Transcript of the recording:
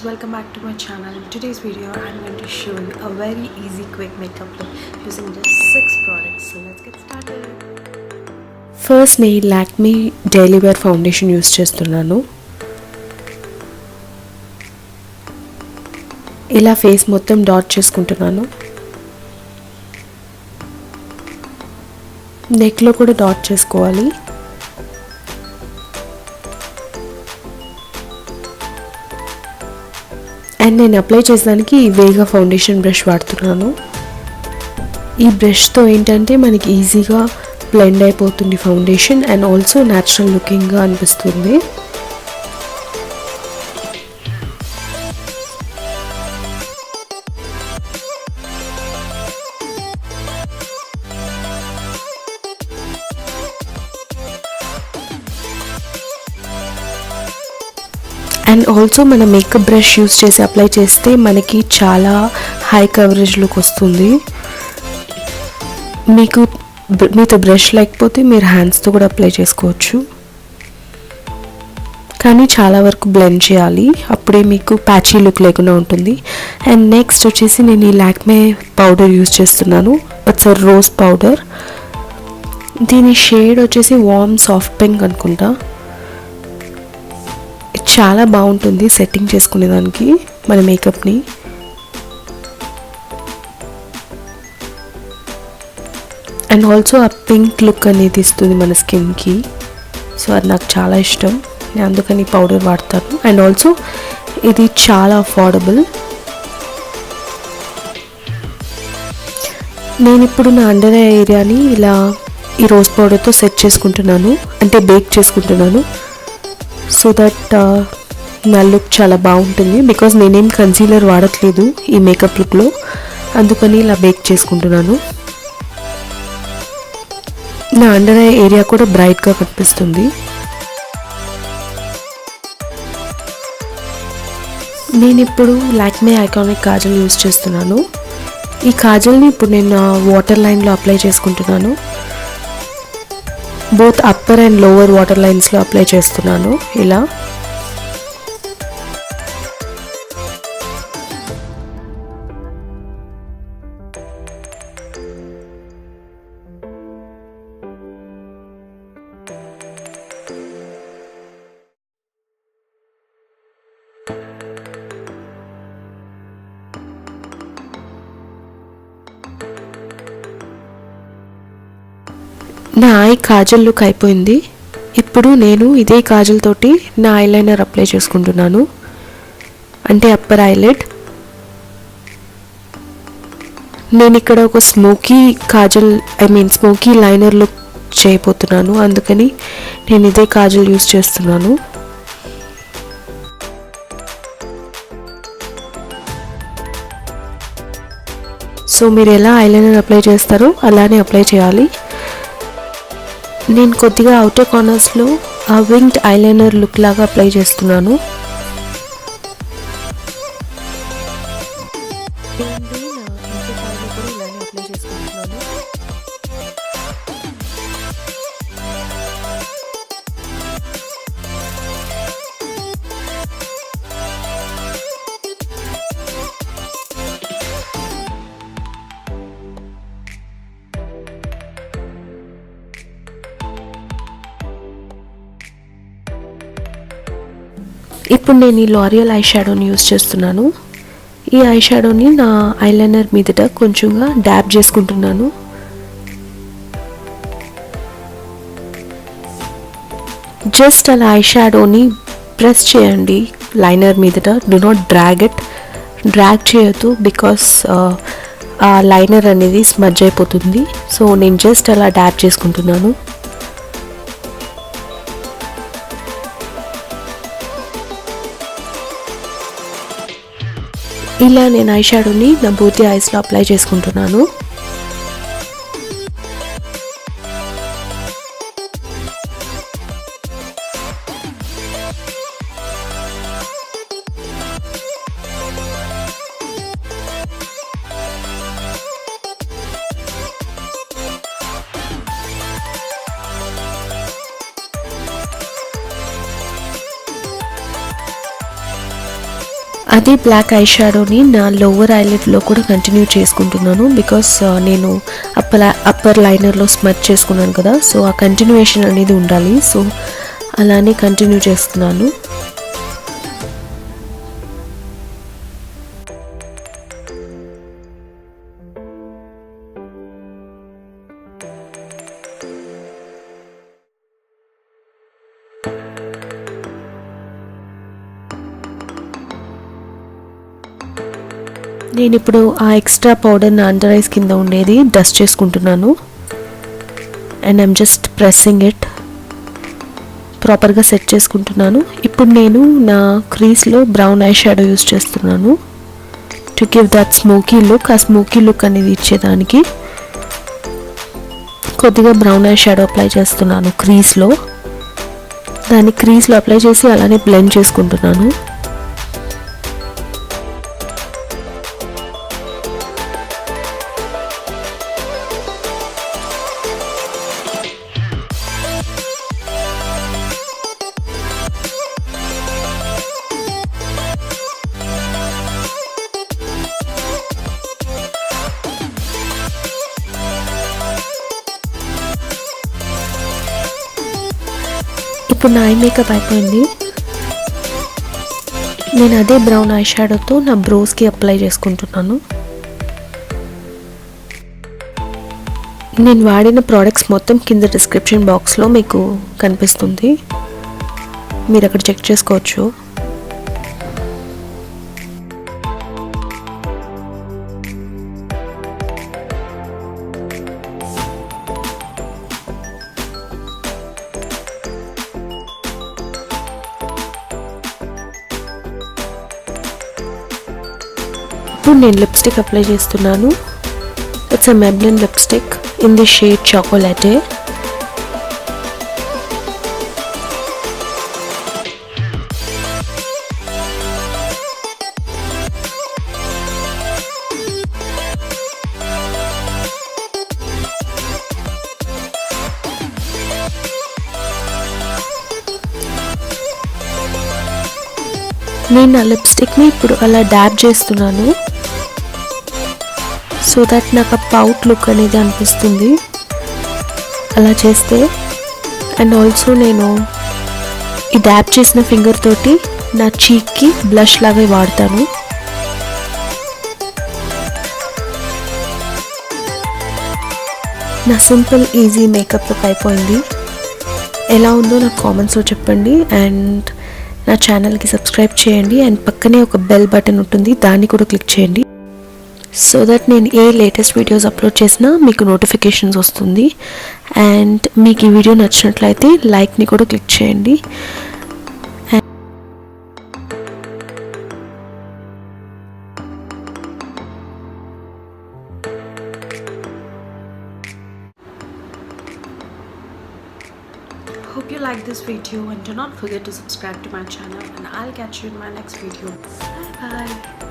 guys, welcome back to my channel. In today's video I'm going to show you a very easy quick makeup look using just 6 products. So let's get started. First నేను Lakme daily wear foundation use చేస్తున్నాను. ఇలా face మొత్తం dot చేసుకుంటున్నాను. నెక్లో కూడా dot చేసుకోవాలి. And నేను apply చేసేదానికి వేగా foundation brush వాడుతున్నాను. ఈ బ్రష్తో ఏంటంటే మనకి ఈజీగా బ్లెండ్ అయిపోతుంది ఫౌండేషన్ అండ్ ఆల్సో న్యాచురల్ లుకింగ్గా అనిపిస్తుంది. అండ్ ఆల్సో మన మేకప్ బ్రష్ యూస్ చేసి అప్లై చేస్తే మనకి చాలా హై కవరేజ్ లుక్ వస్తుంది. మీతో బ్రష్ లేకపోతే మీరు హ్యాండ్స్తో కూడా అప్లై చేసుకోవచ్చు, కానీ చాలా వరకు బ్లెండ్ చేయాలి, అప్పుడే మీకు ప్యాచీ లుక్ లేకుండా ఉంటుంది. అండ్ నెక్స్ట్ వచ్చేసి నేను ఈ లాక్మే పౌడర్ యూస్ చేస్తున్నాను. It's rose powder. దీని షేడ్ వచ్చేసి వార్మ్ సాఫ్ట్ పింక్ అనుకుంటా. చాలా బాగుంటుంది సెట్టింగ్ చేసుకునేదానికి మన మేకప్ని. అండ్ ఆల్సో ఆ పింక్ లుక్ అనేది ఇస్తుంది మన స్కిన్కి. సో అది నాకు చాలా ఇష్టం, నేను అందుకని పౌడర్ వాడతాను. అండ్ ఆల్సో ఇది చాలా అఫోర్డబుల్. నేను ఇప్పుడు నా అండర్ ఐ ఏరియాని ఇలా ఈ రోజ్ పౌడర్తో సెట్ చేసుకుంటున్నాను, అంటే బేక్ చేసుకుంటున్నాను. సో దట్ నా లుక్ చాలా బాగుంటుంది. బికాజ్ నేనేం కన్సీలర్ వాడట్లేదు ఈ మేకప్ లుక్లో, అందుకని ఇలా బేక్ చేసుకుంటున్నాను. నా అండర్ ఐ ఏరియా కూడా బ్రైట్గా కనిపిస్తుంది. నేను ఇప్పుడు లాక్మే ఐకానిక్ కాజల్ యూస్ చేస్తున్నాను. ఈ కాజల్ని ఇప్పుడు నేను వాటర్ లైన్లో అప్లై చేసుకుంటున్నాను. Both upper and lower water లైన్స్లో అప్లై చేస్తున్నాను ఇలా. నా ఐ కాజల్ లుక్ అయిపోయింది. ఇప్పుడు నేను ఇదే కాజల్ తోటి నా ఐలైనర్ అప్లై చేసుకుంటున్నాను, అంటే అప్పర్ ఐలెడ్. నేను ఇక్కడ ఒక smoky Kajal smoky liner look చేయబోతున్నాను, అందుకని నేను ఇదే కాజల్ యూస్ చేస్తున్నాను. సో మీరు ఎలా ఐలైనర్ అప్లై చేస్తారో అలానే అప్లై చేయాలి. నేను కొద్దిగా అవుటర్ కార్నర్స్లో ఆ వింగ్డ్ ఐలైనర్ లుక్ లాగా అప్లై చేస్తున్నాను. ఇప్పుడు నేను ఈ లారియల్ ఐ షాడోని యూస్ చేస్తున్నాను. ఈ ఐ షాడోని నా ఐలైనర్ మీదట కొంచెంగా డాబ్ చేసుకుంటున్నాను. జస్ట్ అలా ఐ షాడోని ప్రెస్ చేయండి లైనర్ మీదట. డు నాట్ డ్రాగ్ చేయొద్దు, బికాస్ ఆ లైనర్ అనేది స్మజ్ అయిపోతుంది. సో నేను జస్ట్ అలా డాబ్ చేసుకుంటున్నాను. ఇలా నేను ఐ షాడోని నా బోత్ ఐస్లో అప్లై చేసుకుంటున్నాను. అదే బ్లాక్ ఐ షాడోని నా లోవర్ ఐలెట్లో కూడా కంటిన్యూ చేసుకుంటున్నాను. బికాస్ నేను అప్పర్ లైనర్లో స్మచ్ చేసుకున్నాను కదా, సో ఆ కంటిన్యూయేషన్ అనేది ఉండాలి. సో అలానే కంటిన్యూ చేస్తున్నాను. నేను ఇప్పుడు ఆ ఎక్స్ట్రా పౌడర్ నా అండర్ ఐస్ కింద ఉండేది డస్ట్ చేసుకుంటున్నాను. And I'm just pressing it, ప్రాపర్గా సెట్ చేసుకుంటున్నాను. ఇప్పుడు నేను నా క్రీస్లో బ్రౌన్ ఐ షాడో యూస్ చేస్తున్నాను to give that smoky look. ఆ స్మోకీ లుక్ అనేది ఇచ్చేదానికి కొద్దిగా బ్రౌన్ ఐ షాడో అప్లై చేస్తున్నాను క్రీస్లో. దాన్ని క్రీస్లో అప్లై చేసి అలానే బ్లెండ్ చేసుకుంటున్నాను. ఇప్పుడు నా ఐ మేకప్ అయిపోయింది. నేను అదే బ్రౌన్ ఐ షాడోతో నా బ్రోస్కి అప్లై చేసుకుంటున్నాను. నేను వాడిన ప్రోడక్ట్స్ మొత్తం కింద డిస్క్రిప్షన్ బాక్స్లో మీకు కనిపిస్తుంది, మీరు అక్కడ చెక్ చేసుకోవచ్చు. ఇప్పుడు నేను లిప్స్టిక్ అప్లై చేస్తున్నాను. It's a Maybelline lipstick in the shade chocolate. నేను నా లిప్స్టిక్ని ఇప్పుడు అలా డాబ్ చేస్తున్నాను, సో దట్ నాకు ఆ పౌట్ లుక్ అనేది అనిపిస్తుంది అలా చేస్తే. అండ్ ఆల్సో నేను ఈ డాబ్ చేసిన ఫింగర్ తోటి నా చీక్కి బ్లష్ లాగా వాడతాను. నా సింపుల్ ఈజీ మేకప్ లుక్ అయిపోయింది. ఎలా ఉందో నాకు కామెంట్స్లో చెప్పండి. అండ్ నా ఛానల్కి సబ్స్క్రైబ్ చేయండి. అండ్ పక్కనే ఒక బెల్ బటన్ ఉంటుంది, దాన్ని కూడా క్లిక్ చేయండి, సో దట్ నేను ఏ లేటెస్ట్ వీడియోస్ అప్లోడ్ చేసినా మీకు నోటిఫికేషన్స్ వస్తుంది. అండ్ మీకు ఈ వీడియో నచ్చినట్లయితే లైక్ని కూడా క్లిక్ చేయండి. Hope you like this video and do not forget to subscribe to my channel, and I'll catch you in my next video. Bye bye.